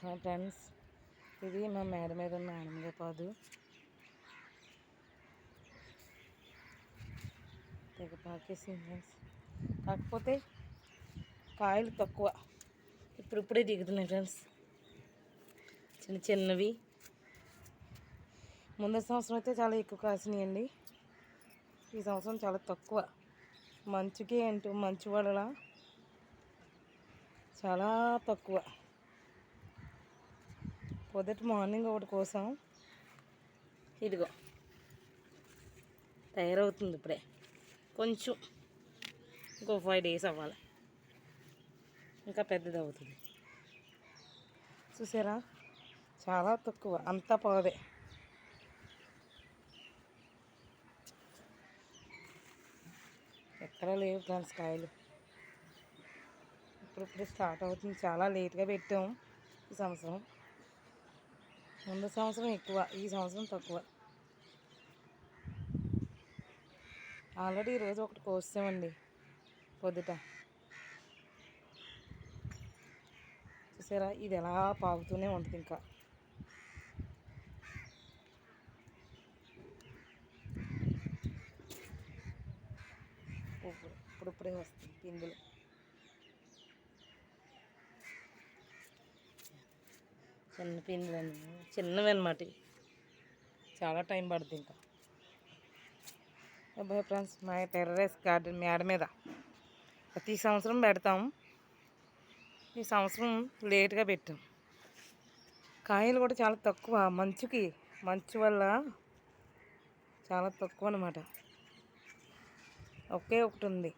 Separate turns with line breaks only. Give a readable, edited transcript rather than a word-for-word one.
Friends, ఇది మా మేడ మీద ఉన్న ఆనందగా పాదు. తెగ పాకేసింది ఫ్రెండ్స్. కాకపోతే కాయలు తక్కువ, ఇప్పుడే దిగుతున్నాయి ఫ్రెండ్స్, చిన్న చిన్నవి. ముందు సంవత్సరం అయితే చాలా ఎక్కువ కాసినాయండి. ఈ సంవత్సరం చాలా తక్కువ. మంచుకి అంటూ మంచు వల్ల చాలా తక్కువ. పొద్దుట మార్నింగ్ ఒకటి కోసం ఇదిగో తయారవుతుంది ఇప్పుడే. కొంచెం ఇంకో 5 days అవ్వాలి, ఇంకా పెద్దది అవుతుంది. చూసారా, చాలా తక్కువ, అంతా పోదే. ఎక్కడా లేవు ఫ్రెండ్స్ కాయలు. ఇప్పుడే స్టార్ట్ అవుతుంది. చాలా లేట్గా పెట్టాము ఈ సంవత్సరం. ముందు సంవత్సరం ఎక్కువ, ఈ సంవత్సరం తక్కువ. ఆల్రెడీ ఈరోజు ఒకటి కోసామండి పొద్దుట. చూసారా, ఇది ఎలా పాకుతూనే ఉంటుంది. ఇంకా ఇప్పుడే వస్తుంది పిందులు. చిన్న పిందులు చిన్నవి అన్నమాట. చాలా టైం పడుతుంది ఇంకా. అబ్బాయి ఫ్రెండ్స్, మా టెర్రస్ గార్డెన్ మేడ మీద ప్రతి సంవత్సరం పెడతాం. ఈ సంవత్సరం లేట్గా పెట్టాం. కాయలు కూడా చాలా తక్కువ. మంచు వల్ల చాలా తక్కువ అన్నమాట. ఒకే ఒకటి ఉంది.